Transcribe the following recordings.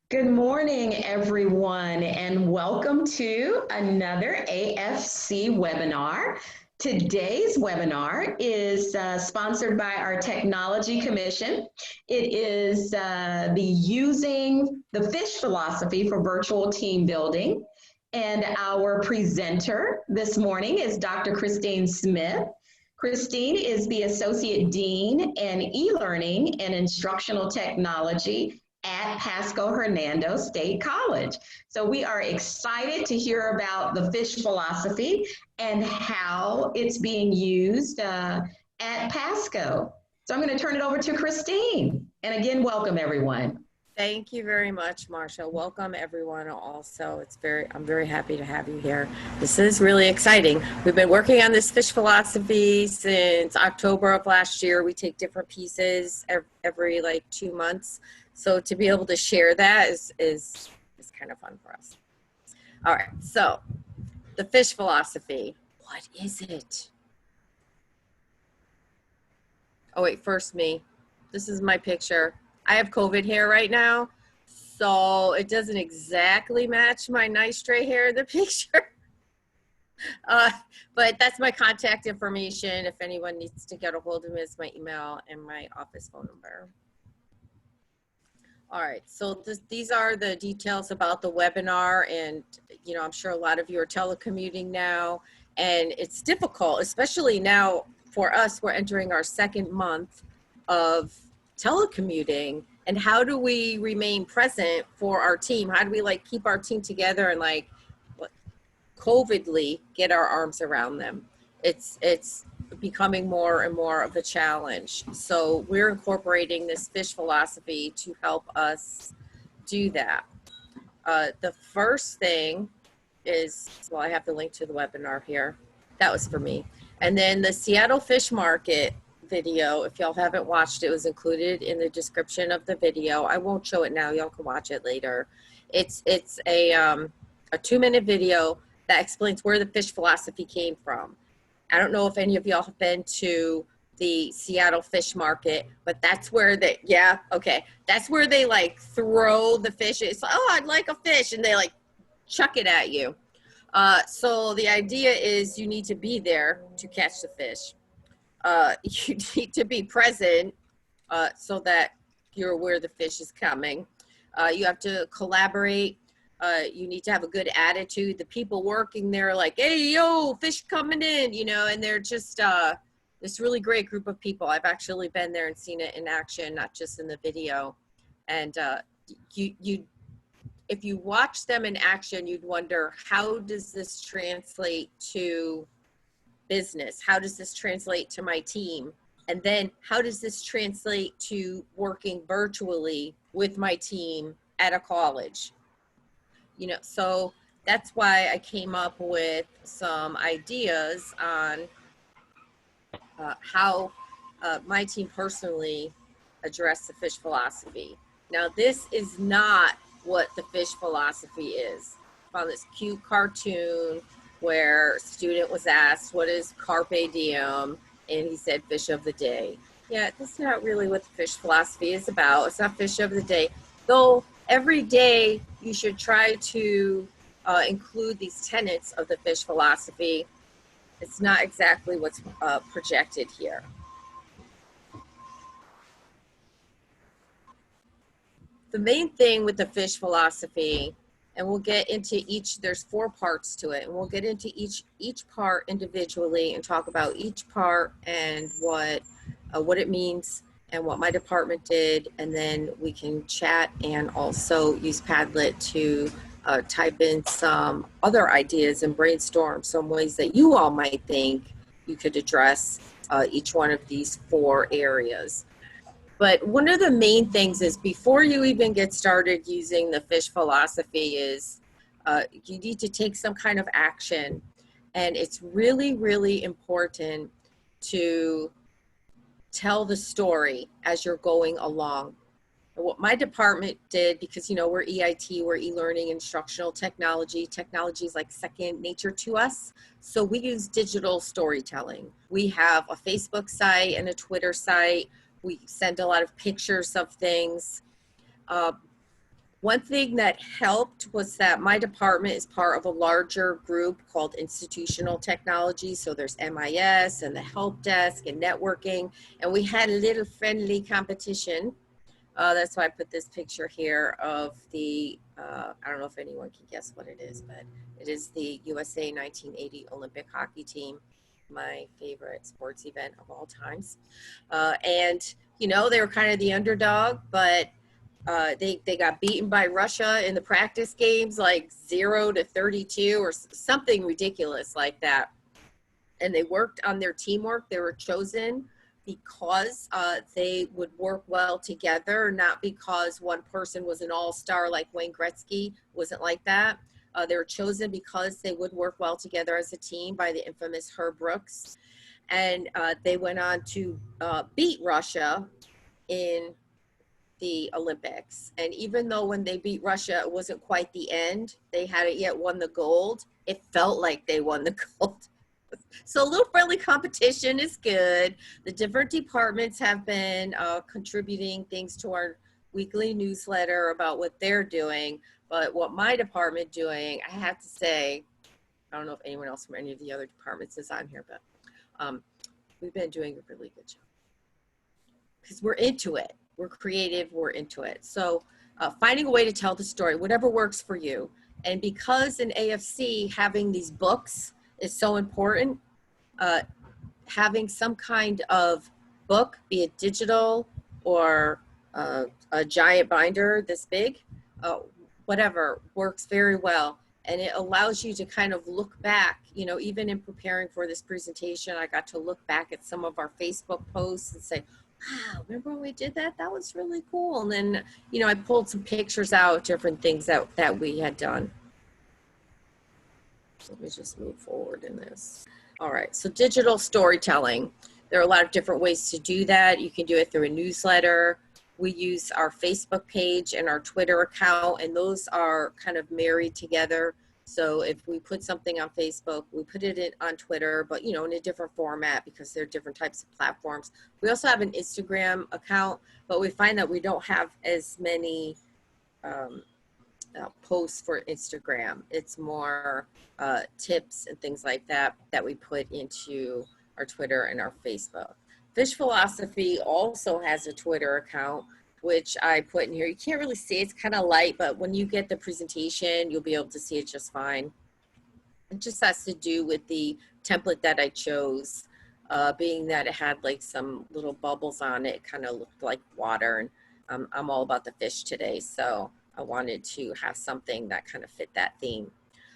Good morning, everyone, and welcome to another AFC webinar. Today's webinar is sponsored by our Technology Commission. It is the Using the Fish Philosophy for Virtual Team Building. And our presenter this morning is Dr. Christine Smith. Christine is the Associate Dean in E-Learning and Instructional Technology at Pasco Hernando State College. So we are excited to hear about the fish philosophy and how it's being used at Pasco. So I'm going to turn it over to Christine. And again, welcome everyone. Thank you very much, Marsha. Welcome everyone also. I'm very happy to have you here. This is really exciting. We've been working on this fish philosophy since October of last year. We take different pieces every like 2 months. So to be able to share that is kind of fun for us. All right, so the fish philosophy, what is it? Oh wait, first me. This is my picture. I have COVID hair right now, so it doesn't exactly match my nice straight hair in the picture. But that's my contact information. If anyone needs to get a hold of me, it's my email and my office phone number. All right, so these are the details about the webinar, and I'm sure a lot of you are telecommuting now, and it's difficult, especially now for us. We're entering our second month of telecommuting, and how do we remain present for our team? How do we keep our team together and COVIDly get our arms around them? It's becoming more and more of a challenge. So we're incorporating this fish philosophy to help us do that. The first thing is, well, I have the link to the webinar here. That was for me. And then the Seattle Fish Market video, if y'all haven't watched it, was included in the description of the video. I won't show it now. Y'all can watch it later. It's a 2-minute video that explains where the fish philosophy came from. I don't know if any of y'all have been to the Seattle Fish Market, but that's where that's where they throw the fish. It's like, oh, I'd like a fish, and they chuck it at you. So the idea is you need to be there to catch the fish. You need to be present so that you're aware the fish is coming. You have to collaborate. You need to have a good attitude. The people working there are like, hey, yo, fish coming in, and they're just this really great group of people. I've actually been there and seen it in action, not just in the video. And if you watch them in action, you'd wonder, how does this translate to business? How does this translate to my team? And then how does this translate to working virtually with my team at a college? So that's why I came up with some ideas on how my team personally addressed the fish philosophy. Now, this is not what the fish philosophy is. I found this cute cartoon where a student was asked, what is carpe diem? And he said, fish of the day. Yeah, that's not really what the fish philosophy is about. It's not fish of the day. Though every day you should try to include these tenets of the fish philosophy. It's not exactly what's projected here. The main thing with the fish philosophy, and we'll get into there's 4 parts to it, and we'll get into each part individually and talk about each part and what it means and what my department did, and then we can chat and also use Padlet to type in some other ideas and brainstorm some ways that you all might think you could address each one of these 4 areas. But one of the main things is, before you even get started using the fish philosophy, is you need to take some kind of action. And it's really, really important to tell the story as you're going along. And what my department did, because we're EIT, we're e-learning instructional technology. Technology is like second nature to us. So we use digital storytelling. We have a Facebook site and a Twitter site. We send a lot of pictures of things. One thing that helped was that my department is part of a larger group called institutional technology. So there's MIS and the help desk and networking, and we had a little friendly competition. That's why I put this picture here of the, I don't know if anyone can guess what it is, but it is the USA 1980 Olympic hockey team, my favorite sports event of all times. And, you know, they were kind of the underdog, but they got beaten by Russia in the practice games, like 0-32 or something ridiculous like that. And they worked on their teamwork. They were chosen because they would work well together, not because one person was an all-star like Wayne Gretzky. Wasn't like that. They were chosen because they would work well together as a team by the infamous Herb Brooks. And they went on to beat Russia in the Olympics. And even though when they beat Russia, it wasn't quite the end, they hadn't yet won the gold, it felt like they won the gold. So a little friendly competition is good. The different departments have been contributing things to our weekly newsletter about what they're doing. But what my department doing, I have to say, I don't know if anyone else from any of the other departments is on here, but we've been doing a really good job. Because we're into it. We're creative, we're into it. So finding a way to tell the story, whatever works for you. And because in AFC, having these books is so important, having some kind of book, be it digital or a giant binder this big, whatever, works very well. And it allows you to kind of look back, you know, even in preparing for this presentation, I got to look back at some of our Facebook posts and say, wow, remember when we did that? That was really cool. And then, you know, I pulled some pictures out, different things that we had done. So let me just move forward in this. All right, so digital storytelling. There are a lot of different ways to do that. You can do it through a newsletter. We use our Facebook page and our Twitter account, and those are kind of married together. So if we put something on Facebook, we put it on Twitter, but you know, in a different format because there are different types of platforms. We also have an Instagram account, but we find that we don't have as many posts for Instagram. It's more tips and things like that that we put into our Twitter and our Facebook. Fish Philosophy also has a Twitter account, which I put in here. You can't really see, it's kind of light, but when you get the presentation, you'll be able to see it just fine. It just has to do with the template that I chose, being that it had like some little bubbles on it, kind of looked like water. And I'm all about the fish today, so I wanted to have something that kind of fit that theme.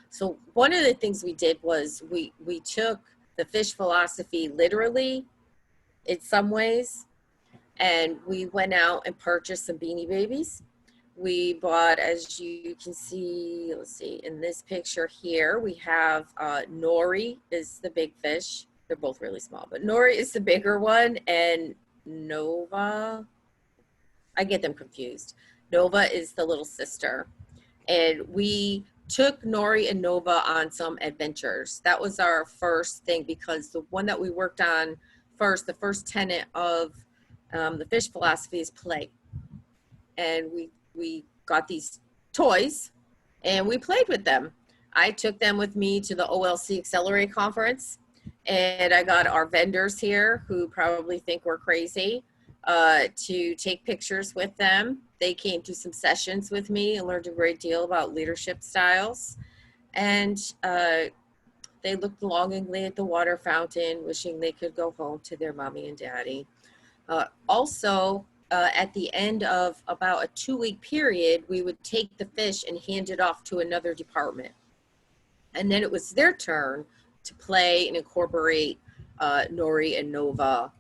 So one of the things we did was we took the fish philosophy literally in some ways, and we went out and purchased some Beanie Babies. We bought, as you can see, let's see, in this picture here, we have nori is the big fish. They're both really small, but nori is the bigger one, and Nova, I get them confused. Nova is the little sister. And we took Nori and Nova on some adventures. That was our first thing, because the one that we worked on first, the first tenet of the fish philosophy is play. And we got these toys and we played with them. I took them with me to the OLC Accelerate conference, and I got our vendors here who probably think we're crazy to take pictures with them. They came to some sessions with me and learned a great deal about leadership styles. And they looked longingly at the water fountain, wishing they could go home to their mommy and daddy. Also, at the end of about a 2-week period, we would take the fish and hand it off to another department. And then it was their turn to play and incorporate Nori and Nova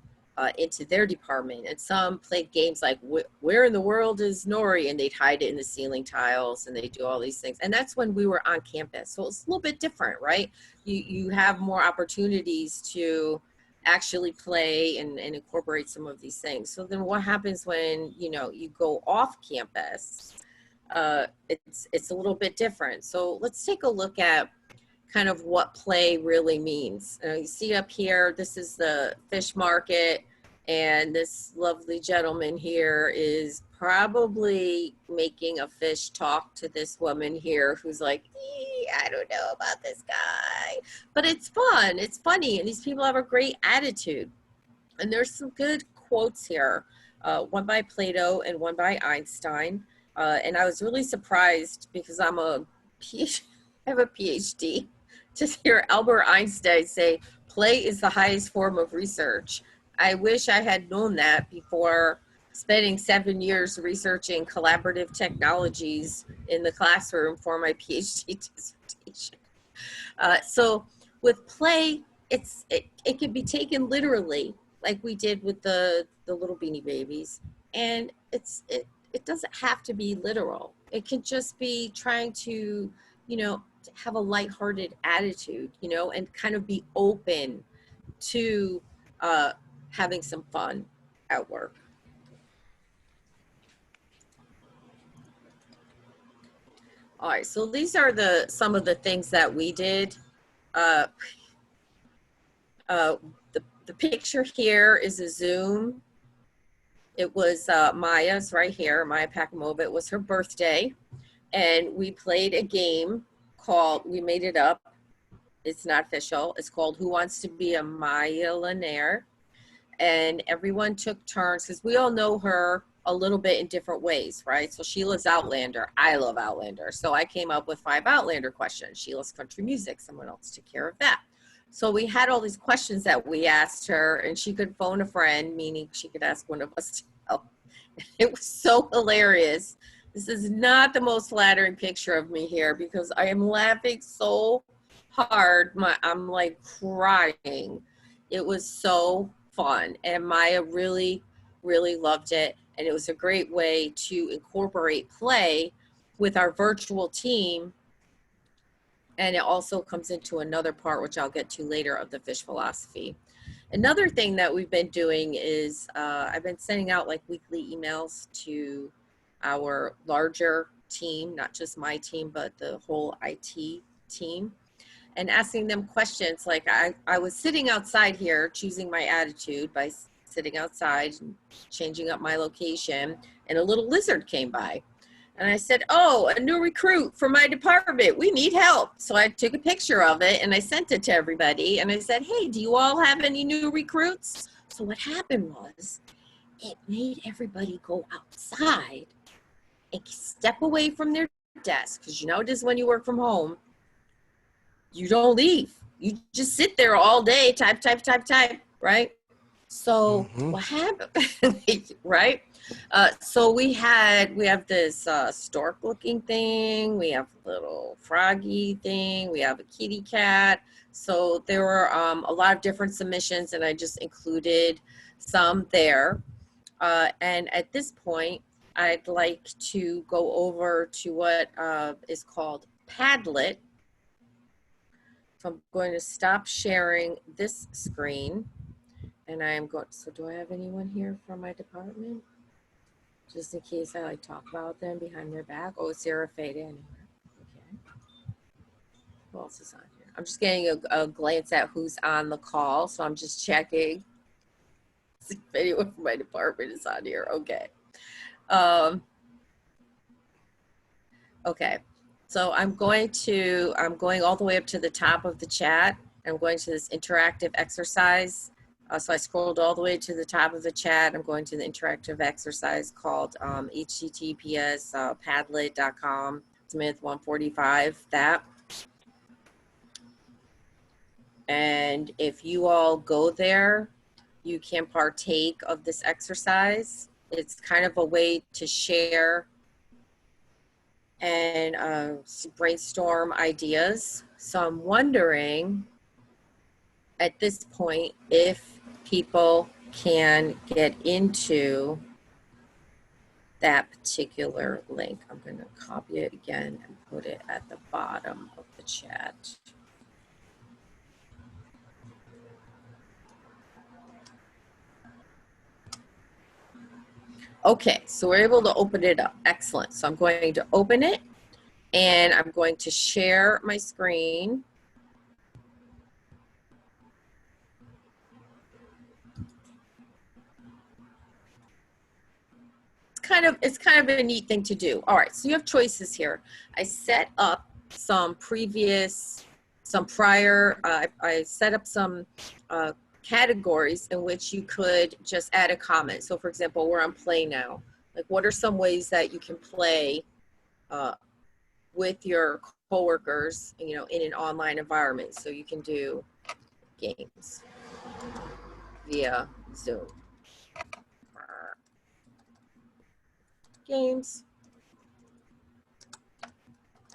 into their department. And some played games like, where in the world is Nori? And they'd hide it in the ceiling tiles, and they do all these things. And that's when we were on campus. So it's a little bit different, right? You have more opportunities to actually play and incorporate some of these things. So then what happens when, you know, you go off campus? It's a little bit different. So let's take a look at kind of what play really means. You see up here, this is the fish market, and this lovely gentleman here is probably making a fish talk to this woman here who's like, I don't know about this guy. But it's fun. It's funny. And these people have a great attitude. And there's some good quotes here, one by Plato and one by Einstein. And I was really surprised because I have a PhD, to hear Albert Einstein say, play is the highest form of research. I wish I had known that before spending 7 years researching collaborative technologies in the classroom for my PhD dissertation. So with play, it can be taken literally, like we did with the little Beanie Babies, and it doesn't have to be literal. It can just be trying to, have a lighthearted attitude, and kind of be open to having some fun at work. All right, so these are some of the things that we did. The picture here is a Zoom. It was Maya's right here, Maya Pakamova. It was her birthday, and we played a game called, we made it up. It's not official. It's called Who Wants to Be a Millionaire? And everyone took turns, because we all know her a little bit in different ways, right? So Sheila's Outlander. I love Outlander. So I came up with 5 Outlander questions. Sheila's country music. Someone else took care of that. So we had all these questions that we asked her, and she could phone a friend, meaning she could ask one of us to help. It was so hilarious. This is not the most flattering picture of me here because I am laughing so hard. I'm like crying. It was so fun, and Maya really, really loved it. And it was a great way to incorporate play with our virtual team. And it also comes into another part, which I'll get to later, of the fish philosophy. Another thing that we've been doing is I've been sending out like weekly emails to our larger team, not just my team, but the whole IT team, and asking them questions. Like I was sitting outside here, choosing my attitude by sitting outside and changing up my location, and a little lizard came by. And I said, oh, a new recruit for my department. We need help. So I took a picture of it and I sent it to everybody. And I said, hey, do you all have any new recruits? So what happened was it made everybody go outside and step away from their desk. Because you know it is when you work from home, you don't leave. You just sit there all day, type, right? So what happened, right? So we have this stork looking thing, we have a little froggy thing, we have a kitty cat. So there were a lot of different submissions, and I just included some there. And at this point, I'd like to go over to what is called Padlet. So I'm going to stop sharing this screen, and I am going, so do I have anyone here from my department? Just in case I like talk about them behind their back. Oh, Sarah Fade anywhere. Okay. Who else is on here? I'm just getting a glance at who's on the call. So I'm just checking. See if anyone from my department is on here. Okay. Okay. So I'm going all the way up to the top of the chat. I'm going to this interactive exercise. So I scrolled all the way to the top of the chat. I'm going to the interactive exercise called https padlet.com Smith 145 that. And if you all go there, you can partake of this exercise. It's kind of a way to share and brainstorm ideas. So I'm wondering at this point if people can get into that particular link. I'm going to copy it again and put it at the bottom of the chat. Okay, so we're able to open it up. Excellent. So I'm going to open it, and I'm going to share my screen. it's kind of a neat thing to do. All right, so you have choices here. I set up some prior, I set up some categories in which you could just add a comment. So for example, we're on play now. Like, what are some ways that you can play with your coworkers, you know, in an online environment? So you can do games via Zoom. Games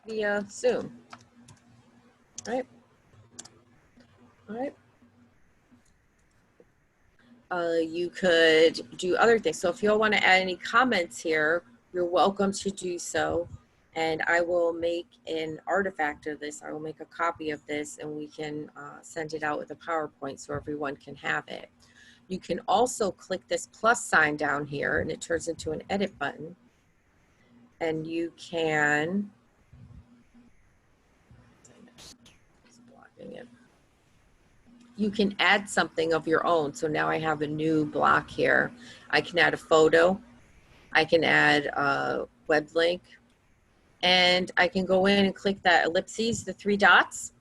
via Zoom. All right. All right. You could do other things. So if you all want to add any comments here, you're welcome to do so. And I will make an artifact of this. I will make a copy of this, and we can send it out with a PowerPoint so everyone can have it. You can also click this plus sign down here, and it turns into an edit button. And you can, it's blocking it. You can add something of your own. So now I have a new block here. I can add a photo. I can add a web link. And I can go in and click that ellipses, the 3 dots.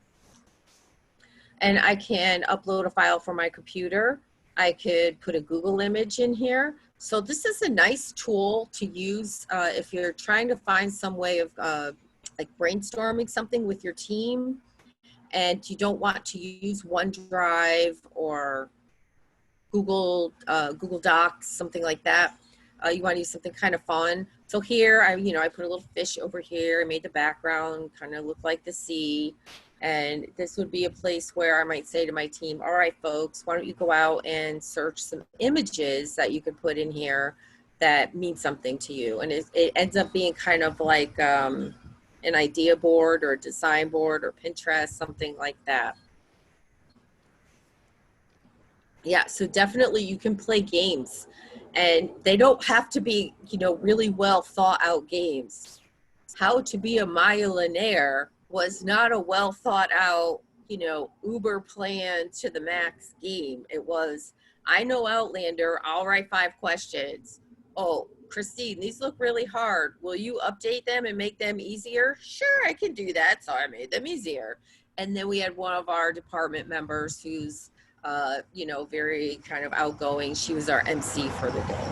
And I can upload a file from my computer. I could put a Google image in here. So this is a nice tool to use if you're trying to find some way of like brainstorming something with your team, and you don't want to use OneDrive or Google Docs, something like that. You want to use something kind of fun. So here, I put a little fish over here. I made the background kind of look like the sea. And this would be a place where I might say to my team, all right, folks, why don't you go out and search some images that you could put in here that mean something to you. And it ends up being kind of like an idea board or a design board or Pinterest, something like that. Yeah, so definitely you can play games, and they don't have to be, really well thought out games. How to Be a Millionaire was not a well thought out, Uber plan to the max game. It was, I know Outlander, I'll write 5 questions. Oh, Christine, these look really hard. Will you update them and make them easier? Sure, I can do that. So I made them easier. And then we had one of our department members who's, very kind of outgoing. She was our MC for the day.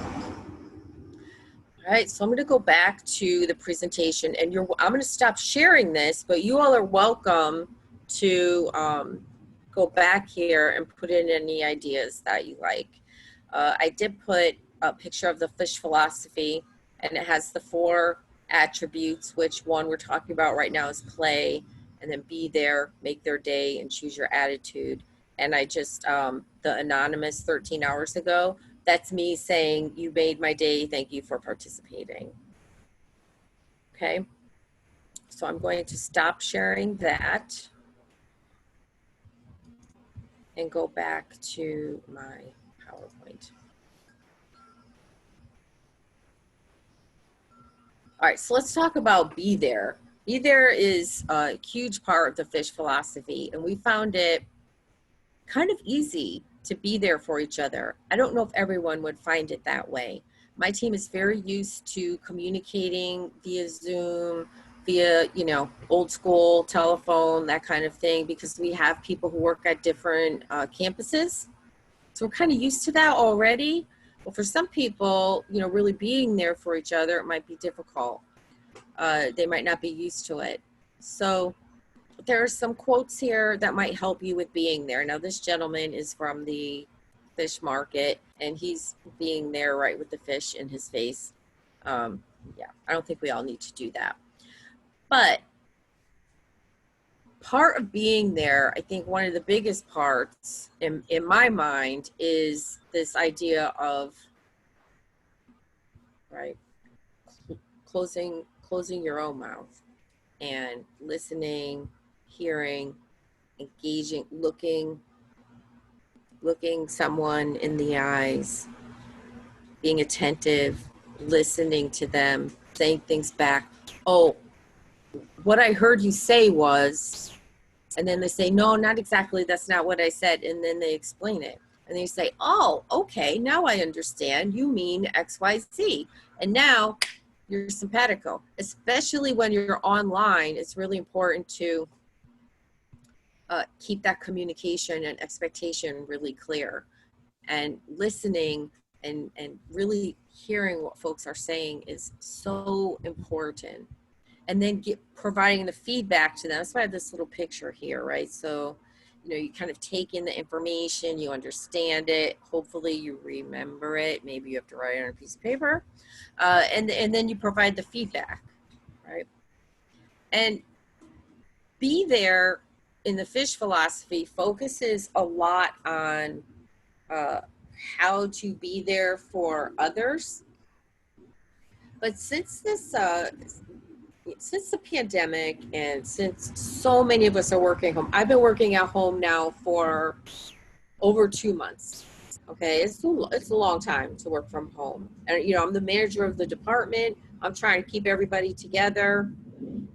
All right, so I'm going to go back to the presentation, and I'm going to stop sharing this, but you all are welcome to go back here and put in any ideas that you like. I did put a picture of the fish philosophy, and it has the 4 attributes, which one we're talking about right now is play, and then be there, make their day, and choose your attitude. And I just, the anonymous 13 hours ago, that's me saying, you made my day, thank you for participating. Okay, so I'm going to stop sharing that and go back to my PowerPoint. All right, so let's talk about be there. Be there is a huge part of the fish philosophy, and we found it kind of easy to be there for each other. I don't know if everyone would find it that way. My team is very used to communicating via Zoom, via, old school telephone, that kind of thing, because we have people who work at different campuses. So we're kind of used to that already. But for some people, really being there for each other, it might be difficult. They might not be used to it. So there are some quotes here that might help you with being there. Now, this gentleman is from the fish market, and he's being there right with the fish in his face. Yeah, I don't think we all need to do that. But part of being there, I think one of the biggest parts in my mind is this idea of, right, closing your own mouth and listening, hearing, engaging, looking someone in the eyes, being attentive, listening to them, saying things back. Oh, what I heard you say was, and then they say, no, not exactly, that's not what I said, and then they explain it. And you say, oh, okay, now I understand. You mean XYZ. And now you're simpatico. Especially when you're online, it's really important to keep that communication and expectation really clear. And listening and really hearing what folks are saying is so important. And then providing the feedback to them. That's why I have this little picture here, right? So, you kind of take in the information, you understand it. Hopefully you remember it. Maybe you have to write it on a piece of paper. And then you provide the feedback, right? And be there in the fish philosophy focuses a lot on how to be there for others. But since the pandemic and since so many of us are working home, I've been working at home now for over 2 months. Okay, it's a long time to work from home. And I'm the manager of the department. I'm trying to keep everybody together.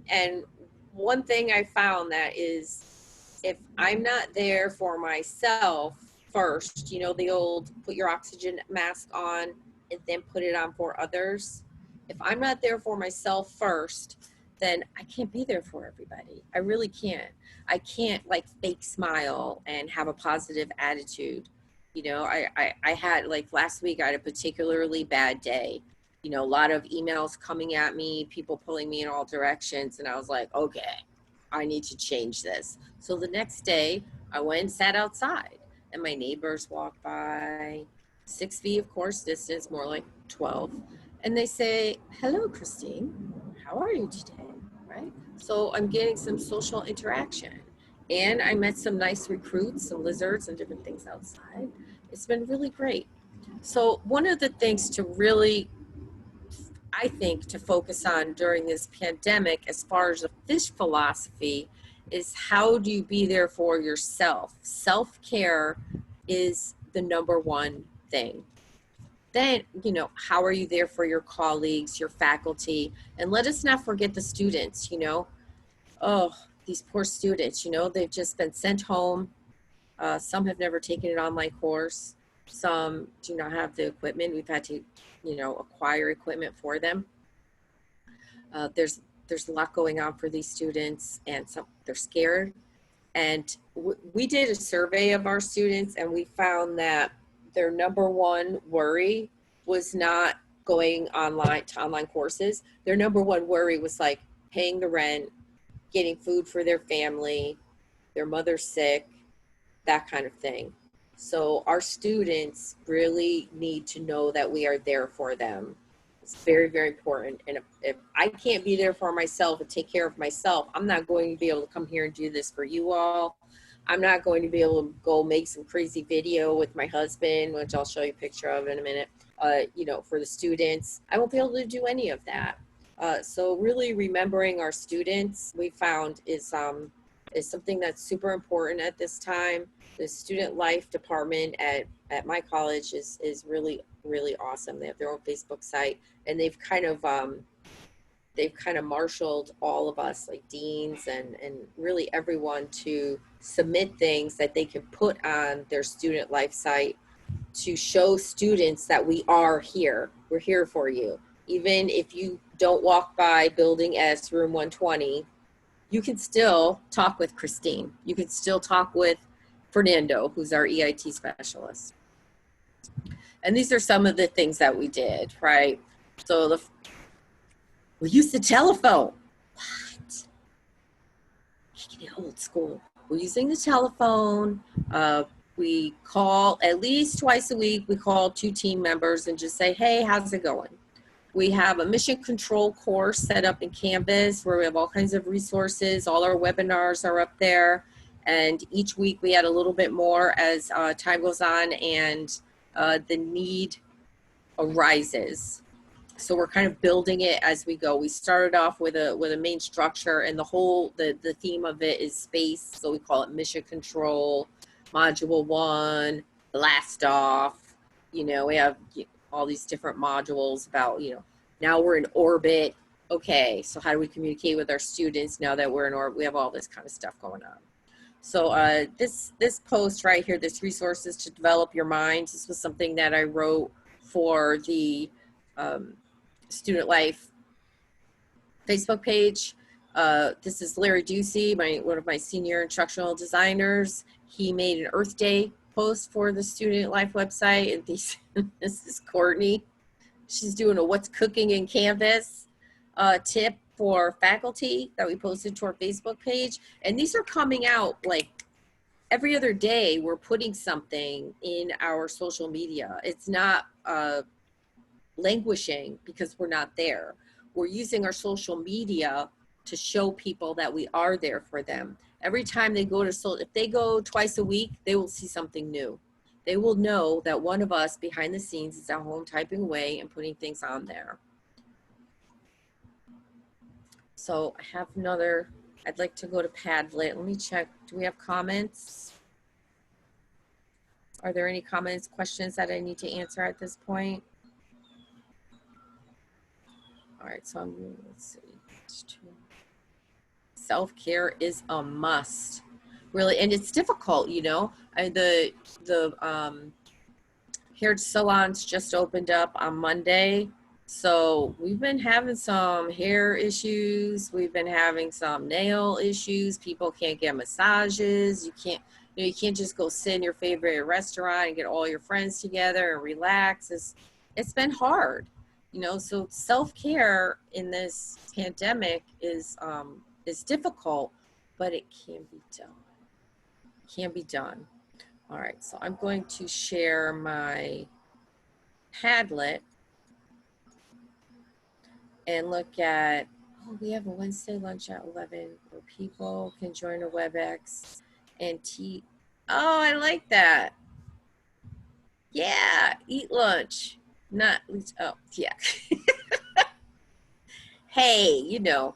And one thing I found that is, if I'm not there for myself first, the old put your oxygen mask on and then put it on for others. If I'm not there for myself first, then I can't be there for everybody. I really can't. I can't fake smile and have a positive attitude. I had last week, I had a particularly bad day. A lot of emails coming at me, people pulling me in all directions. And I was like, okay, I need to change this. So the next day I went and sat outside and my neighbors walked by, 6 feet, of course, distance, more like 12. And they say, hello, Christine, how are you today? Right? So I'm getting some social interaction. And I met some nice recruits, some lizards and different things outside. It's been really great. So one of the things to really, I think, to focus on during this pandemic, as far as the fish philosophy, is how do you be there for yourself? Self-care is the number one thing. Then, how are you there for your colleagues, your faculty? And let us not forget the students, Oh, these poor students, they've just been sent home. Some have never taken an online course. Some do not have the equipment. We've had to, acquire equipment for them. There's a lot going on for these students, and they're scared. And we did a survey of our students, and we found that their number one worry was not going online to online courses. Their number one worry was paying the rent, getting food for their family, their mother's sick, that kind of thing. So our students really need to know that we are there for them. It's very, very important. And if I can't be there for myself and take care of myself, I'm not going to be able to come here and do this for you all. I'm not going to be able to go make some crazy video with my husband, which I'll show you a picture of in a minute, for the students. I won't be able to do any of that. So really remembering our students, we found is something that's super important at this time. The student life department at my college is really, really awesome. They have their own Facebook site, and they've kind of marshaled all of us, like deans and really everyone, to submit things that they can put on their student life site to show students that we are here. We're here for you. Even if you don't walk by Building S, Room 120, you can still talk with Christine. You can still talk with Fernando, who's our EIT specialist. And these are some of the things that we did, right? So we used the telephone. What? Making it old school. We're using the telephone. We call at least twice a week. We call 2 team members and just say, hey, how's it going? We have a mission control course set up in Canvas where we have all kinds of resources. All our webinars are up there. And each week we add a little bit more as time goes on and the need arises. So we're kind of building it as we go. We started off with a main structure, and the theme of it is space. So we call it mission control, module 1, blast off. We have all these different modules about, now we're in orbit. Okay, so how do we communicate with our students now that we're in orbit? We have all this kind of stuff going on. So this post right here, this resources to develop your mind, this was something that I wrote for the Student Life Facebook page. This is Larry Ducey, one of my senior instructional designers. He made an Earth Day post for the Student Life website. And this is Courtney. She's doing a what's cooking in Canvas tip for faculty that we posted to our Facebook page. And these are coming out like every other day. We're putting something in our social media. It's not languishing because we're not there. We're using our social media to show people that we are there for them. Every time they go to if they go twice a week, they will see something new. They will know that one of us behind the scenes is at home typing away and putting things on there. So I have another, I'd like to go to Padlet. Let me check, do we have comments? Are there any comments, questions that I need to answer at this point? All right, so let's see. Self-care is a must, really, and it's difficult, you know. The hair salons just opened up on Monday, so we've been having some hair issues. We've been having some nail issues. People can't get massages. You can't just go sit in your favorite restaurant and get all your friends together and relax. It's been hard. You know, so self-care in this pandemic is difficult, but it can be done. It can be done. All right, so I'm going to share my Padlet and look at, oh, we have a Wednesday lunch at 11 where people can join a WebEx and oh, I like that. Yeah, eat lunch. Not, oh, yeah. Hey, you know,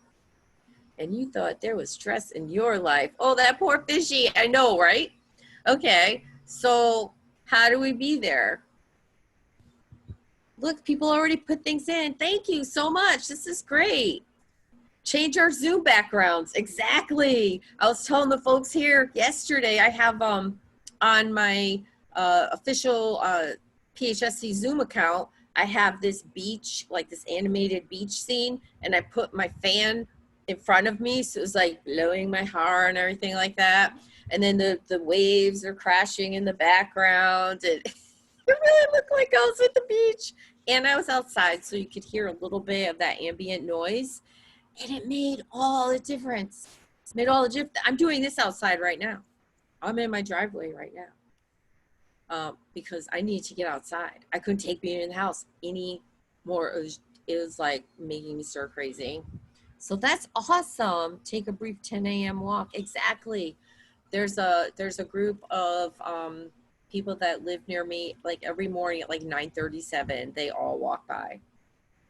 and you thought there was stress in your life. Oh, that poor fishy. I know, right? Okay, so how do we be there? Look, people already put things in. Thank you so much. This is great. Change our Zoom backgrounds. Exactly. I was telling the folks here yesterday, I have on my official PHSC Zoom account, I have this beach, like this animated beach scene, and I put my fan in front of me, so it was like blowing my hair and everything like that. And then the waves are crashing in the background. And it really looked like I was at the beach. And I was outside, so you could hear a little bit of that ambient noise. And it made all the difference. It made all the difference. I'm doing this outside right now. I'm in my driveway right now. Because I need to get outside. I couldn't take being in the house anymore. It was like making me stir crazy. So that's awesome. Take a brief 10 a.m. walk. Exactly. There's a group of people that live near me, like every morning at like 9:37, they all walk by,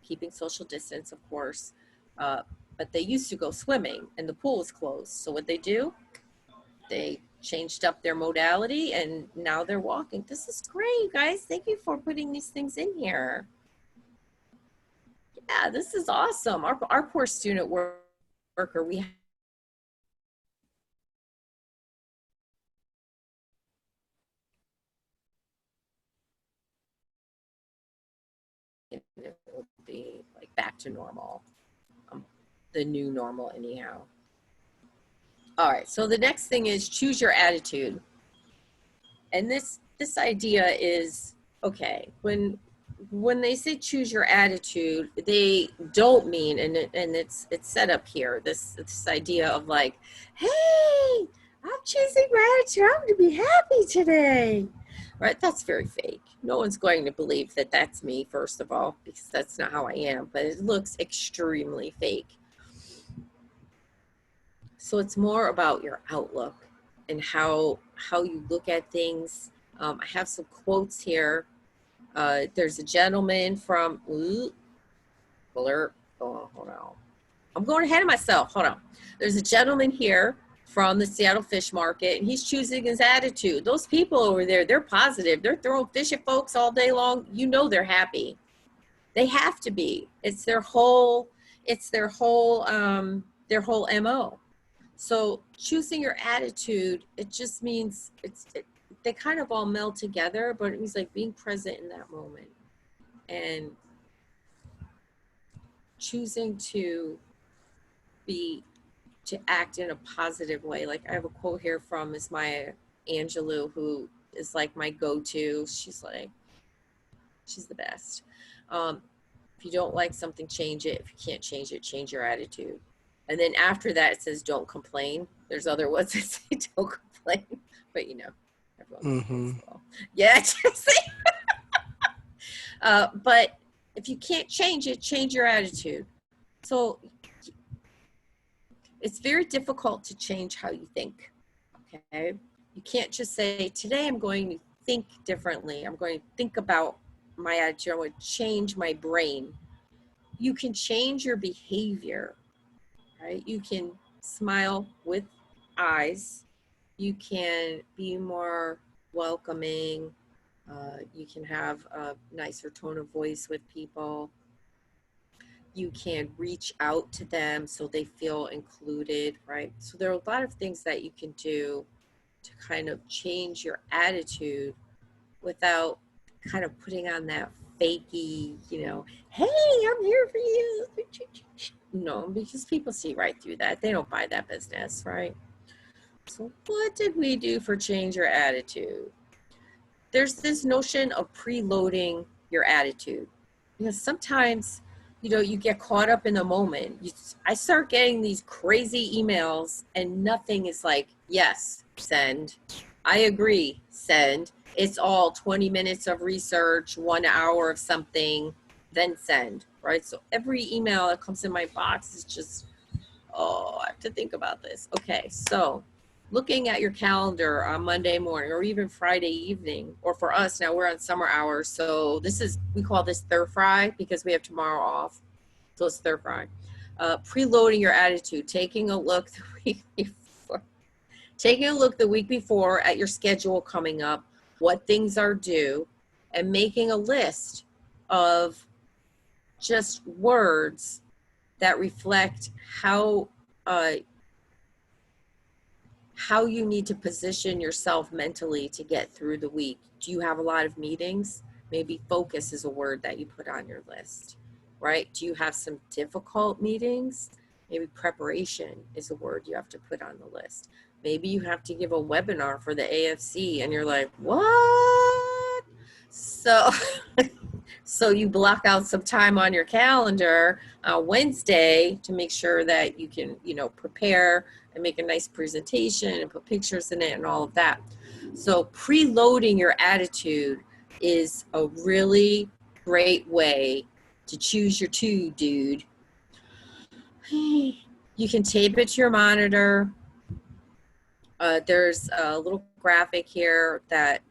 keeping social distance, of course. But they used to go swimming and the pool was closed. So what they do, they changed up their modality and now they're walking. This is great, guys. Thank you for putting these things in here. Yeah, this is awesome. Our poor student worker, we it will be like back to normal, the new normal anyhow. All right, so the next thing is choose your attitude. And this idea is, okay, when they say choose your attitude, they don't mean, and it's set up here, this idea of like, hey, I'm choosing my attitude, I'm going to be happy today, right? That's very fake. No one's going to believe that that's me, first of all, because that's not how I am, but it looks extremely fake. So it's more about your outlook and how you look at things. I have some quotes here. There's a gentleman from, alert, hold on. I'm going ahead of myself, hold on. There's a gentleman here from the Seattle Fish Market, and he's choosing his attitude. Those people over there, they're positive. They're throwing fish at folks all day long. You know they're happy. They have to be. It's their whole MO. So choosing your attitude, it just means they kind of all meld together, but it means like being present in that moment and choosing to act in a positive way. Like I have a quote here from Miss Maya Angelou, who is like my go-to. She's the best. If you don't like something, change it. If you can't change it, change your attitude. And then after that, it says, don't complain. There's other ones that say, don't complain. But everyone complains. Well. Yeah, but if you can't change it, change your attitude. So it's very difficult to change how you think, okay? You can't just say, today I'm going to think differently. I'm going to think about my attitude. I'm going to change my brain. You can change your behavior, right? You can smile with eyes. You can be more welcoming. You can have a nicer tone of voice with people. You can reach out to them so they feel included, right? So there are a lot of things that you can do to kind of change your attitude without kind of putting on that fakey, hey, I'm here for you. No, because people see right through that. They don't buy that business, right? So what did we do for change your attitude? There's this notion of preloading your attitude, because sometimes you get caught up in the moment. I start getting these crazy emails and nothing is like, yes, send. I agree, send. It's all 20 minutes of research, 1 hour of something, then send, right? So every email that comes in my box is just, I have to think about this. Okay, so looking at your calendar on Monday morning or even Friday evening, or for us now, we're on summer hours. So we call this Third Fry because we have tomorrow off. So it's Third Fry. Preloading your attitude, taking a look the week before at your schedule coming up, what things are due, and making a list of just words that reflect how you need to position yourself mentally to get through the week. Do you have a lot of meetings? Maybe focus is a word that you put on your list, right? Do you have some difficult meetings? Maybe preparation is a word you have to put on the list. Maybe you have to give a webinar for the AFC and you're like, what? So you block out some time on your calendar Wednesday to make sure that you can, prepare and make a nice presentation and put pictures in it and all of that. So preloading your attitude is a really great way to choose your dude. You can tape it to your monitor. There's a little graphic here that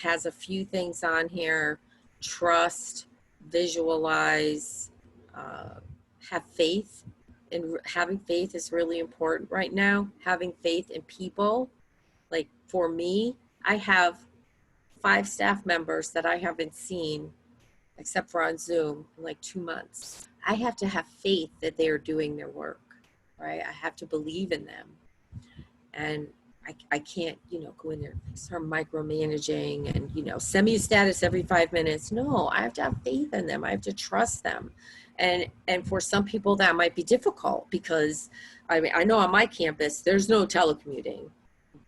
has a few things on here. Trust, visualize, have faith. And having faith is really important right now. Having faith in people. Like for me, I have 5 staff members that I haven't seen except for on Zoom in like 2 months. I have to have faith that they are doing their work, right? I have to believe in them. And I can't, go in there and start micromanaging and, send me a status every 5 minutes. No, I have to have faith in them. I have to trust them. And for some people that might be difficult because, I know on my campus, there's no telecommuting.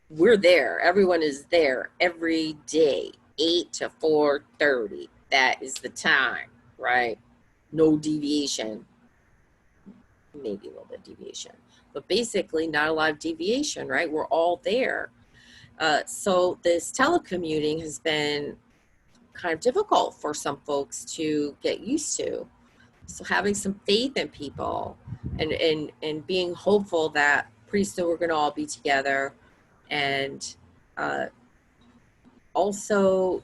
We're there. Everyone is there every day, 8 to 4:30. That is the time, right? No deviation. Maybe a little bit of deviation. But basically not a lot of deviation, right? We're all there. So this telecommuting has been kind of difficult for some folks to get used to. So having some faith in people and being hopeful that pretty soon we're going to all be together, and also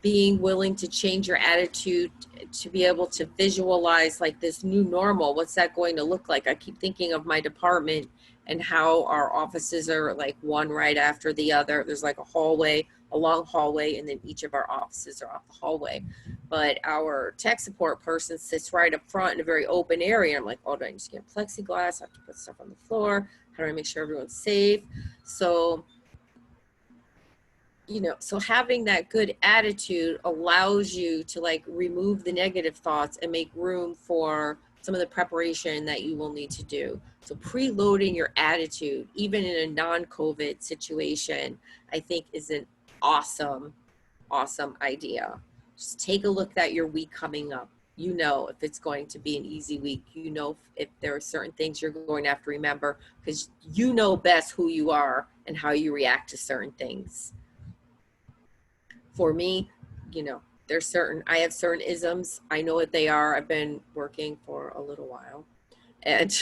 being willing to change your attitude to be able to visualize like this new normal. What's that going to look like? I keep thinking of my department and how our offices are like one right after the other. There's like a hallway a long hallway, and then each of our offices are off the hallway. But our tech support person sits right up front in a very open area. I'm like, oh, do I just get plexiglass? I have to put stuff on the floor. How do I make sure everyone's safe? So, you know, so having that good attitude allows you to like remove the negative thoughts and make room for some of the preparation that you will need to do. So preloading your attitude, even in a non-COVID situation, I think is an awesome, awesome idea. Just take a look at your week coming up. You know if it's going to be an easy week. You know if there are certain things you're going to have to remember, because you know best who you are and how you react to certain things. For me, you know, I have certain isms. I know what they are. I've been working for a little while, and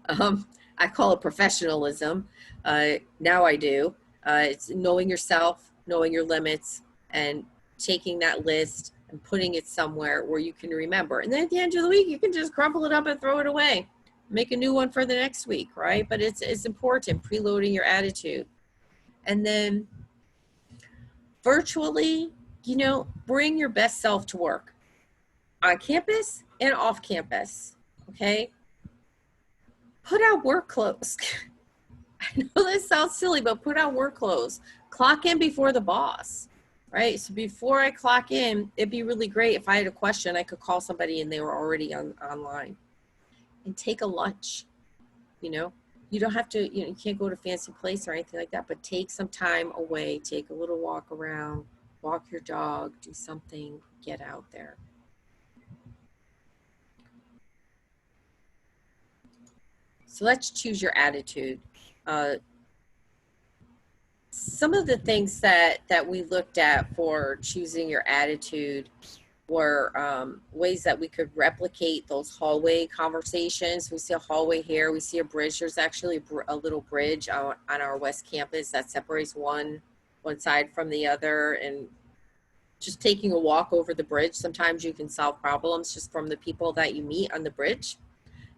I call it professionalism. Now I do. It's knowing yourself, knowing your limits, and taking that list and putting it somewhere where you can remember. And then at the end of the week, you can just crumple it up and throw it away. Make a new one for the next week, right? But it's important, preloading your attitude. And then virtually, you know, bring your best self to work on campus and off campus, okay? Put out work clothes. I know this sounds silly, but put out work clothes. Clock in before the boss, right? So before I clock in, it'd be really great if I had a question, I could call somebody and they were already online. And take a lunch, you know? You don't have to, you know, you can't go to a fancy place or anything like that, but take some time away, take a little walk around, walk your dog, do something, get out there. So let's choose your attitude. Some of the things that we looked at for choosing your attitude were ways that we could replicate those hallway conversations. We see a hallway here, we see a bridge. There's actually a little bridge on our West Campus that separates one side from the other, and just taking a walk over the bridge, sometimes you can solve problems just from the people that you meet on the bridge.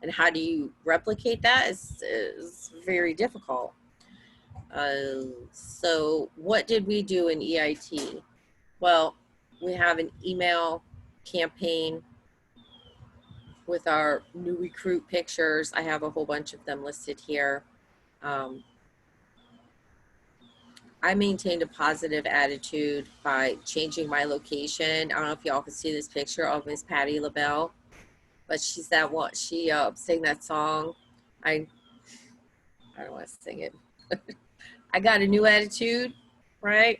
And how do you replicate that is very difficult. So what did we do in EIT? Well, we have an email campaign with our new recruit pictures. I have a whole bunch of them listed here. I maintained a positive attitude by changing my location. I don't know if y'all can see this picture of Miss Patti LaBelle, but she's that one. She sang that song. I don't want to sing it. I got a new attitude, right?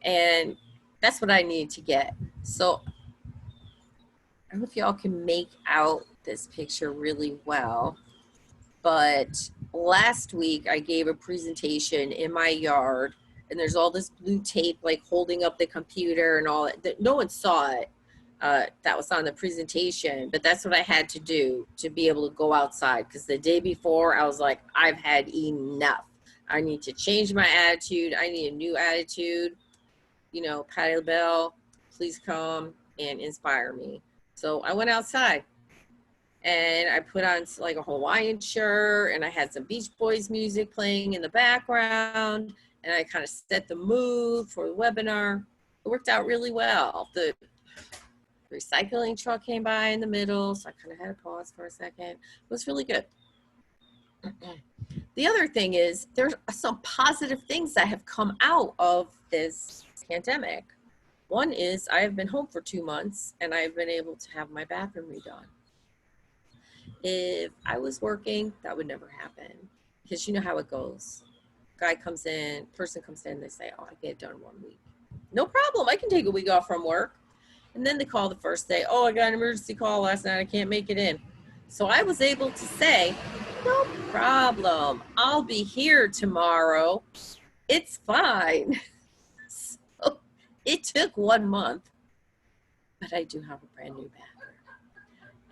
And that's what I need to get. So I don't know if y'all can make out this picture really well, but last week I gave a presentation in my yard, and there's all this blue tape like holding up the computer and all that. No one saw it. That was on the presentation, but that's what I had to do to be able to go outside, because the day before I was like, I've had enough. I need to change my attitude. I need a new attitude. You know, Patti LaBelle, please come and inspire me. So I went outside and I put on like a Hawaiian shirt, and I had some Beach Boys music playing in the background, and I kind of set the mood for the webinar. It worked out really well. The recycling truck came by in the middle, so I kind of had to pause for a second. It was really good. The other thing is there's some positive things that have come out of this pandemic. One is I have been home for 2 months and I've been able to have my bathroom redone. If I was working, that would never happen, because you know how it goes. Guy comes in, person comes in, they say, oh, I get it done in 1 week. No problem, I can take a week off from work. And then they call the first day, oh, I got an emergency call last night, I can't make it in. So I was able to say, no problem, I'll be here tomorrow. It's fine. So it took 1 month, but I do have a brand new bathroom.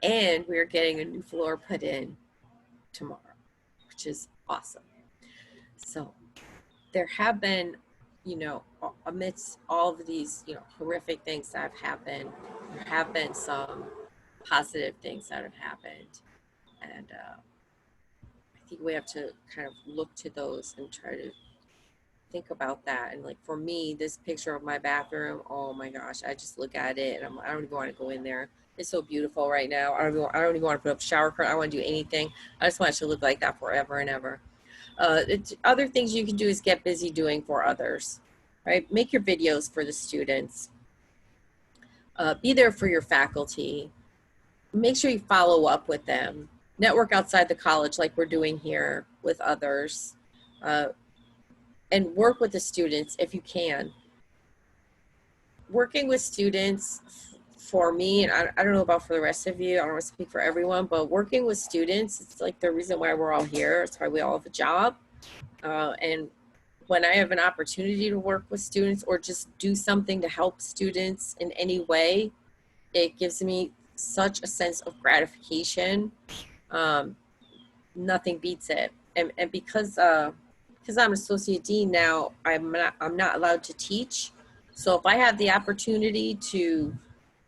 And we're getting a new floor put in tomorrow, which is awesome. So there have been, you know, amidst all of these, you know, horrific things that have happened, there have been some positive things that have happened. And I think we have to kind of look to those and try to think about that. And like for me, this picture of my bathroom, oh my gosh, I just look at it and I don't even want to go in there. It's so beautiful right now. I don't even want to put up a shower curtain. I don't want to do anything. I just want it to look like that forever and ever. Other things you can do is get busy doing for others, right? Make your videos for the students. Be there for your faculty. Make sure you follow up with them. Network outside the college like we're doing here with others. And work with the students if you can. Working with students for me, and I don't know about for the rest of you, I don't want to speak for everyone, but working with students, it's like the reason why we're all here. It's why we all have a job. And when I have an opportunity to work with students or just do something to help students in any way, it gives me such a sense of gratification. Nothing beats it. And because I'm associate dean now, I'm not allowed to teach. So if I have the opportunity to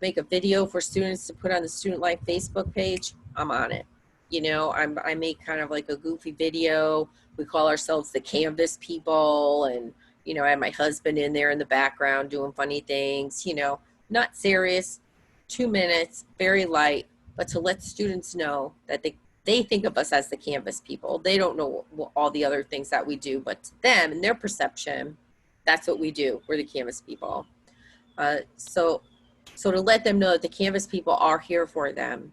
make a video for students to put on the Student Life Facebook page, I'm on it. You know, I make kind of like a goofy video. We call ourselves the Canvas people, and you know, I have my husband in there in the background doing funny things. You know, not serious, 2 minutes, very light, but to let students know that they think of us as the Canvas people. They don't know all the other things that we do, but to them, in their perception, that's what we do. We're the Canvas people. So to let them know that the Canvas people are here for them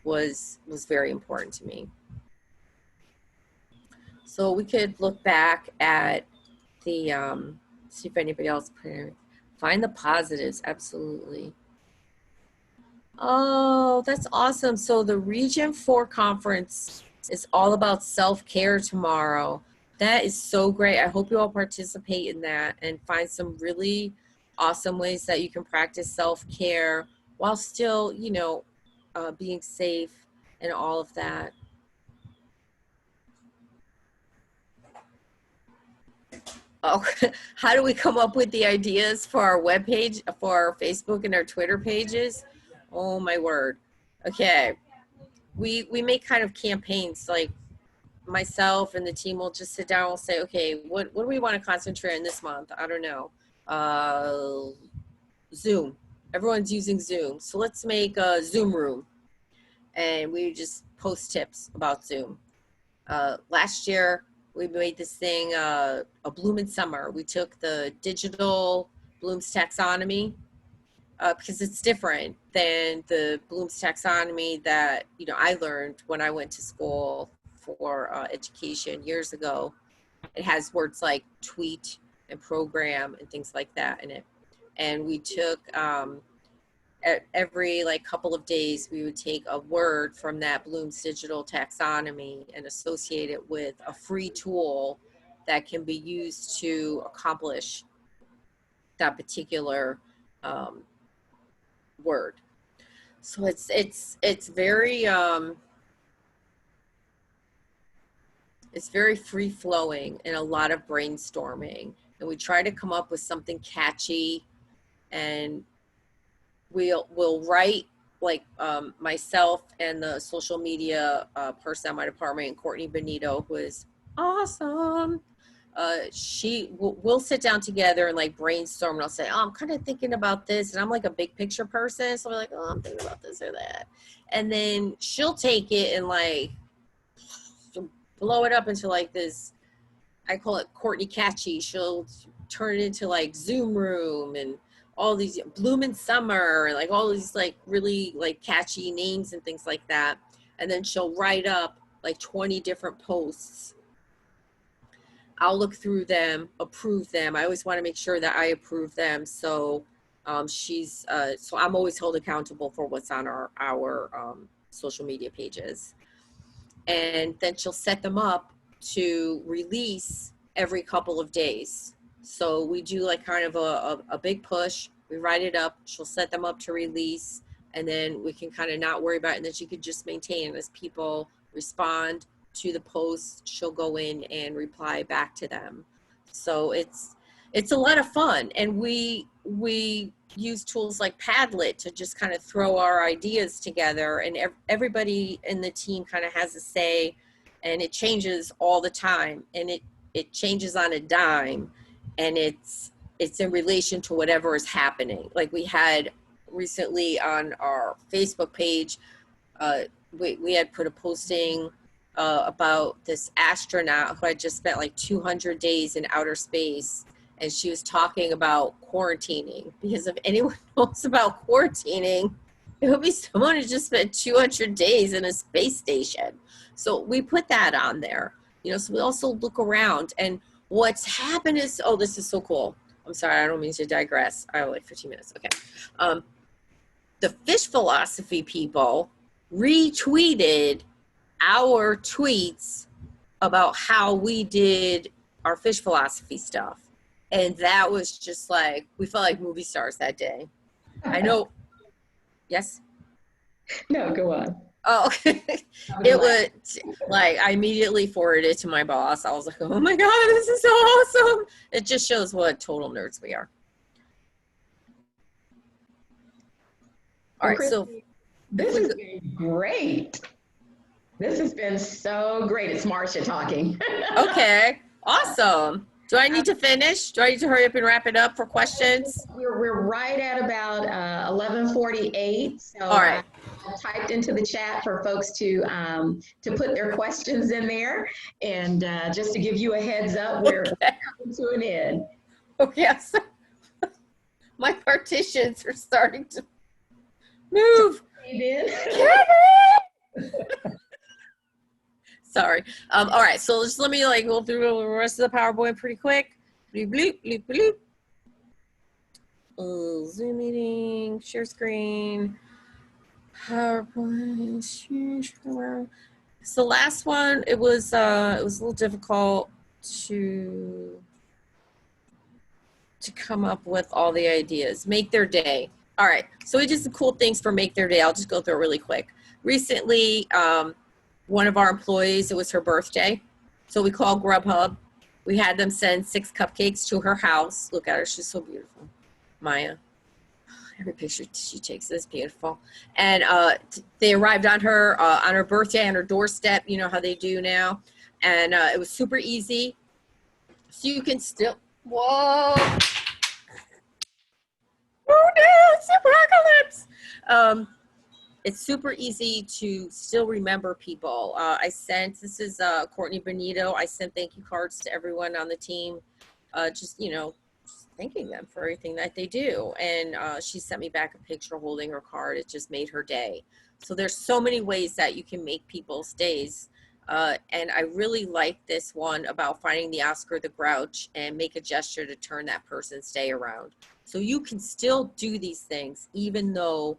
was very important to me. So we could look back at the, see if anybody else put in, find the positives, absolutely. Oh, that's awesome. So the Region 4 conference is all about self-care tomorrow. That is so great. I hope you all participate in that and find some really awesome ways that you can practice self-care while still, you know, being safe and all of that. Oh, how do we come up with the ideas for our webpage, for our Facebook and our Twitter pages? Oh my word. Okay. We make kind of campaigns, like myself and the team will just sit down and say, okay, what do we want to concentrate on this month? I don't know. Zoom. Everyone's using Zoom. So let's make a Zoom room. And we just post tips about Zoom. Last year, we made this thing, a Bloom in Summer. We took the digital Bloom's taxonomy, because it's different than the Bloom's taxonomy that, you know, I learned when I went to school for education years ago. It has words like tweet and program and things like that in it. And we took, every like couple of days, we would take a word from that Bloom's digital taxonomy and associate it with a free tool that can be used to accomplish that particular word. So it's very free flowing and a lot of brainstorming, and we try to come up with something catchy, and we'll write, like myself and the social media person at my department, Courtney Benito, who is awesome. We'll sit down together and like brainstorm, and I'll say, oh, I'm kind of thinking about this, and I'm like a big picture person, so we're like, oh, I'm thinking about this or that, and then she'll take it and like blow it up into like this, I call it Courtney Catchy. She'll turn it into like Zoom room and all these Bloom in Summer, and like all these like really like catchy names and things like that, and then she'll write up like 20 different posts. I'll look through them, approve them. I always want to make sure that I approve them. So so I'm always held accountable for what's on our social media pages. And then she'll set them up to release every couple of days. So we do like kind of a big push. We write it up. She'll set them up to release, and then we can kind of not worry about it. And then she could just maintain as people respond to the posts, she'll go in and reply back to them. So it's a lot of fun, and we use tools like Padlet to just kind of throw our ideas together, and everybody in the team kind of has a say, and it changes all the time, and it changes on a dime, and it's in relation to whatever is happening. Like we had recently on our Facebook page, we had put a posting about this astronaut who had just spent like 200 days in outer space, and she was talking about quarantining, because if anyone knows about quarantining, it would be someone who just spent 200 days in a space station. So we put that on there, you know. So we also look around, and what's happened is, oh, this is so cool. I'm sorry, I don't mean to digress. I have like 15 minutes. Okay. The fish philosophy people retweeted our tweets about how we did our fish philosophy stuff. And that was just like, we felt like movie stars that day. I know. Yes? No, go on. Oh, okay. It was like, I immediately forwarded it to my boss. I was like, oh my God, this is so awesome. It just shows what total nerds we are. All right, so this has been great. This has been so great. It's Marcia talking. Okay, awesome. Do I need to finish? Do I need to hurry up and wrap it up for questions? We're right at about 11:48. So all right. I typed into the chat for folks to put their questions in there, and just to give you a heads up, we're coming to an end. Okay, so my partitions are starting to move. Kevin! Sorry. All right, so just let me like go through the rest of the PowerPoint pretty quick. Bloop, bloop, bloop, bloop. Zoom meeting, share screen, PowerPoint. So last one, it was a little difficult to come up with all the ideas. Make their day. All right, so we did some cool things for Make Their Day. I'll just go through it really quick. Recently, one of our employees, it was her birthday. So we called Grubhub. We had them send 6 cupcakes to her house. Look at her, she's so beautiful. Maya. Every picture she takes is beautiful. And they arrived on her birthday, on her doorstep, you know how they do now. And it was super easy. So you can still, whoa. Oh no, it's the apocalypse. It's super easy to still remember people. This is Courtney Benito. I sent thank you cards to everyone on the team, just thanking them for everything that they do. And she sent me back a picture holding her card. It just made her day. So there's so many ways that you can make people's days. And I really like this one about finding the Oscar the Grouch and make a gesture to turn that person's day around. So you can still do these things even though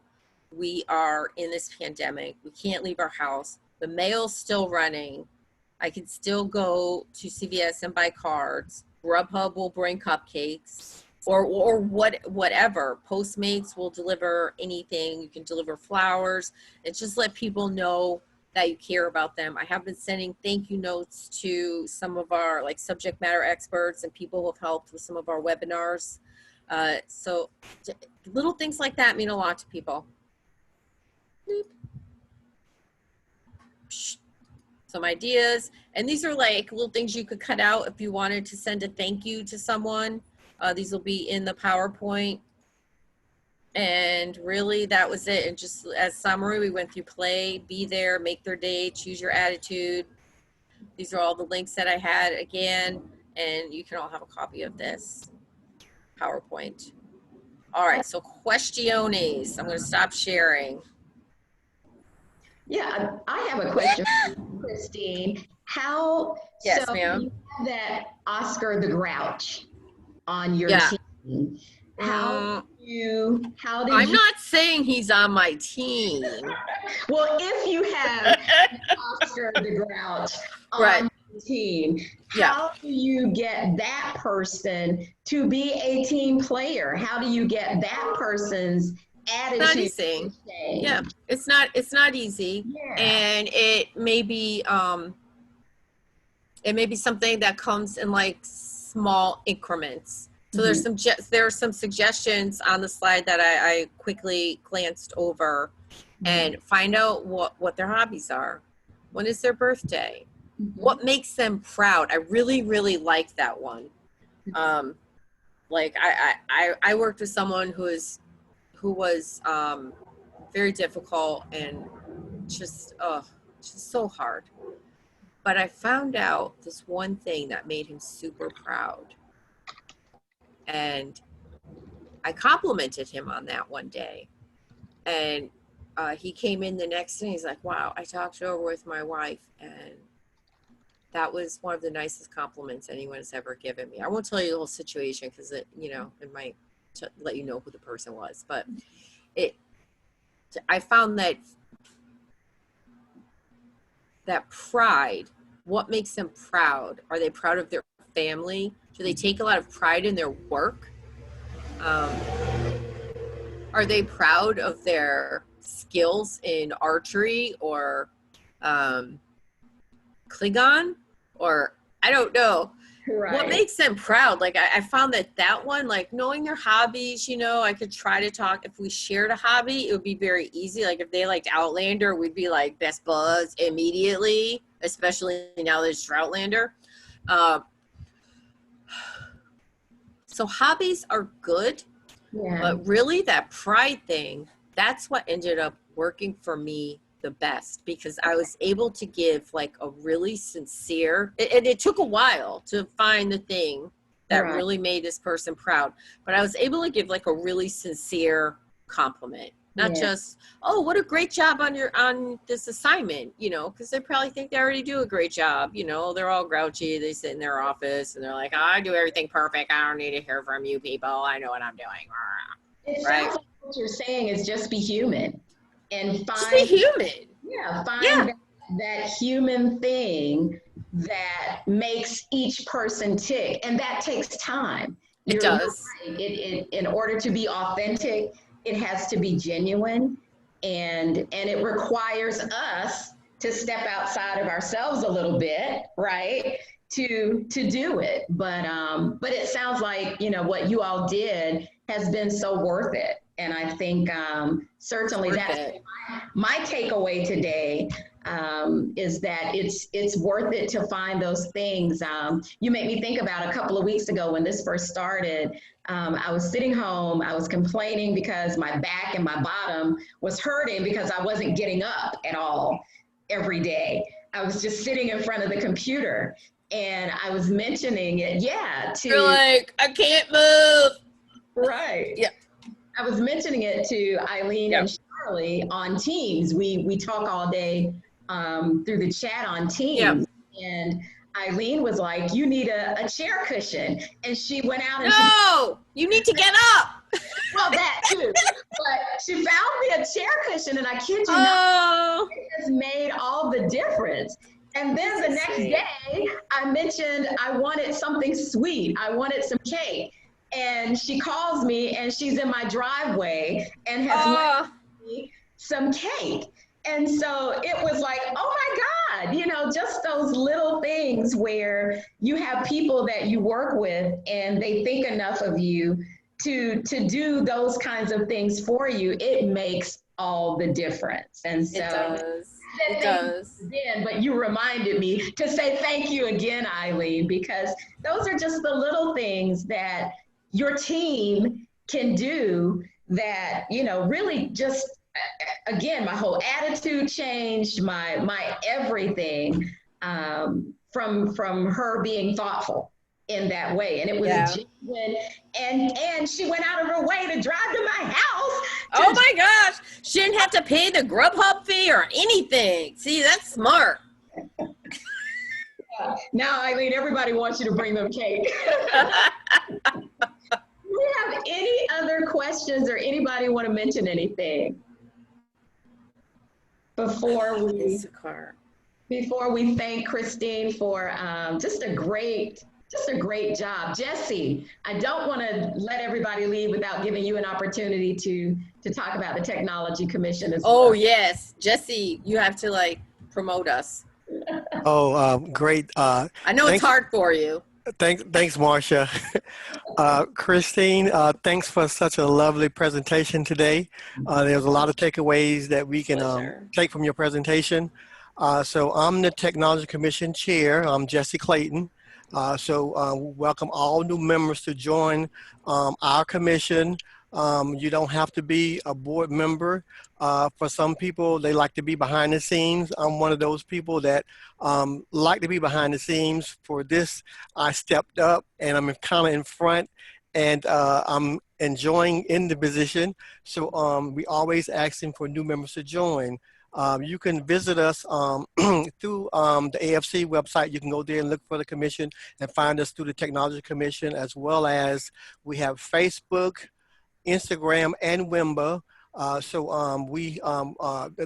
we are in this pandemic. We can't leave our house. The mail's still running. I can still go to CVS and buy cards. Grubhub will bring cupcakes or whatever. Postmates will deliver anything. You can deliver flowers. And just let people know that you care about them. I have been sending thank you notes to some of our like subject matter experts and people who have helped with some of our webinars. So little things like that mean a lot to people. Some ideas, and these are like little things you could cut out if you wanted to send a thank you to someone. These will be in the PowerPoint, and really that was it. And just as summary, we went through play, be there, make their day, choose your attitude. These are all the links that I had again, and you can all have a copy of this PowerPoint. All right, so questiones. I'm going to stop sharing. Yeah, I have a question, Christine. Yes, so ma'am. you have that Oscar the Grouch on your team. How did you? I'm not saying he's on my team. Well, if you have Oscar the Grouch on your team, how do you get that person to be a team player? How do you get that person's attitude? Yeah, it's not easy. Yeah. And it may be something that comes in like small increments. So there are some suggestions on the slide that I quickly glanced over, and find out what their hobbies are. When is their birthday? What makes them proud? I really, really like that one. Like I worked with someone who was very difficult and just so hard. But I found out this one thing that made him super proud. And I complimented him on that one day. And he came in the next day. He's like, wow, I talked it over with my wife. And that was one of the nicest compliments anyone has ever given me. I won't tell you the whole situation because it might let you know who the person was. But I found that pride, what makes them proud? Are they proud of their family? Do they take a lot of pride in their work? Are they proud of their skills in archery or Klingon? Or I don't know. Right. What makes them proud? Like I found that one, like knowing their hobbies, I could try to talk. If we shared a hobby, it would be very easy. Like if they liked Outlander, we'd be like best buds immediately, especially now that it's Outlander. So hobbies are good, but really that pride thing, that's what ended up working for me the best, because I was able to give like a really sincere, and it took a while to find the thing that really made this person proud, but I was able to give like a really sincere compliment, not just, oh, what a great job on this assignment, because they probably think they already do a great job. They're all grouchy, they sit in their office and they're like, oh, I do everything perfect, I don't need to hear from you people, I know what I'm doing. It sounds like what you're saying is just be human. And just be human. Find that human thing that makes each person tick, and that takes time. It does. Right. In order to be authentic, it has to be genuine, and it requires us to step outside of ourselves a little bit, right? To do it. But it sounds like what you all did has been so worth it. And I think certainly that's my takeaway today, is that it's worth it to find those things. You made me think about a couple of weeks ago when this first started. I was sitting home, I was complaining because my back and my bottom was hurting because I wasn't getting up at all every day. I was just sitting in front of the computer, and I was mentioning it, You're like, I can't move. Right. Yeah. I was mentioning it to Eileen and Charlie on Teams. We talk all day through the chat on Teams. And Eileen was like, you need a chair cushion. And she went out and you need to get up. Well, that too. But she found me a chair cushion, and I kid you not, it has made all the difference. And then the next day, I mentioned I wanted something sweet. I wanted some cake. And she calls me, and she's in my driveway and has left me some cake. And so it was like, oh my God, just those little things where you have people that you work with and they think enough of you to do those kinds of things for you. It makes all the difference. And so it does. Again, but you reminded me to say thank you again, Eileen, because those are just the little things that your team can do that, really just, again, my whole attitude changed, my everything, from her being thoughtful in that way. And it was genuine, and she went out of her way to drive to my house. Oh my gosh. She didn't have to pay the Grubhub fee or anything. See, that's smart. Now, Eileen, everybody wants you to bring them cake. Do we have any other questions, or anybody want to mention anything before we thank Christine for just a great job? Jesse, I don't want to let everybody leave without giving you an opportunity to talk about the Technology Commission as well. Oh yes, Jesse, you have to promote us. Great. I know it's hard for you. Thanks, Marcia. Christine, thanks for such a lovely presentation today. There's a lot of takeaways that we can take from your presentation. So I'm the Technology Commission Chair. I'm Jesse Clayton. Welcome all new members to join our commission. You don't have to be a board member. For some people, they like to be behind the scenes. I'm one of those people that like to be behind the scenes. For this, I stepped up and I'm kind of in front, and I'm enjoying in the position. So we always asking for new members to join. You can visit us through the AFC website. You can go there and look for the commission and find us through the Technology Commission, as well as we have Facebook, Instagram, and Wimba. At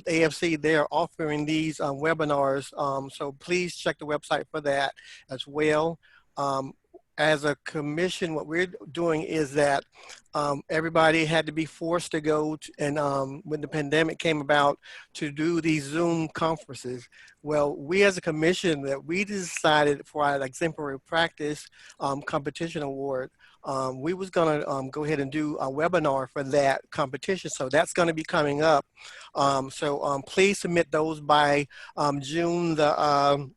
AFC, they're offering these webinars. So please check the website for that as well. As a commission, what we're doing is that everybody had to be forced to go to, and when the pandemic came about, to do these Zoom conferences. Well, we as a commission, that we decided for our exemplary practice competition award, we was gonna go ahead and do a webinar for that competition. So that's gonna be coming up. Please submit those by June the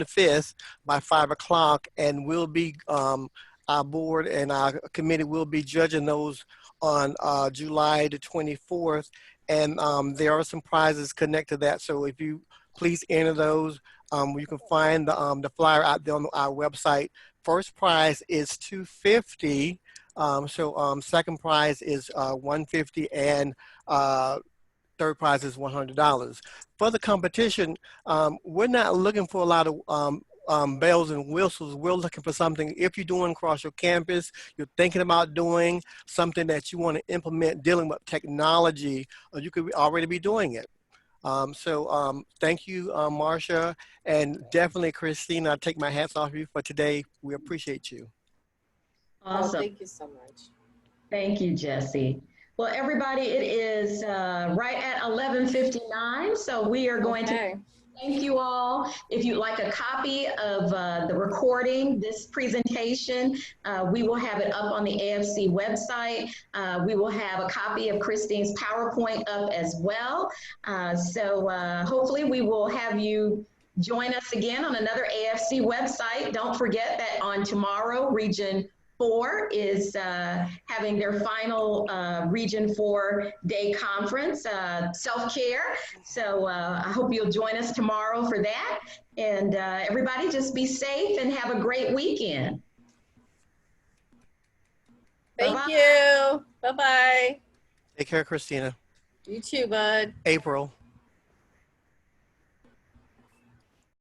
5th by 5 o'clock, and we'll be, our board and our committee will be judging those on July the 24th. And there are some prizes connected to that. So if you please enter those, you can find the flyer out there on our website. First prize is $250. Second prize is $150, and third prize is $100. For the competition, we're not looking for a lot of bells and whistles. We're looking for something, if you're doing across your campus, you're thinking about doing something that you want to implement dealing with technology, or you could already be doing it. Thank you, Marcia, and definitely Christine, I take my hats off you for today. We appreciate you. Awesome. Oh, thank you so much. Thank you, Jesse. Well, everybody, it is right at 11:59, so we are going to thank you all. If you'd like a copy of the recording, this presentation, we will have it up on the AFC website. We will have a copy of Christine's PowerPoint up as well. Hopefully we will have you join us again on another AFC website. Don't forget that on tomorrow, Region 4 is having their final Region 4 day conference, self-care. So I hope you'll join us tomorrow for that. And everybody just be safe and have a great weekend. Thank you. Bye-bye. Take care, Christina. You too, bud. April.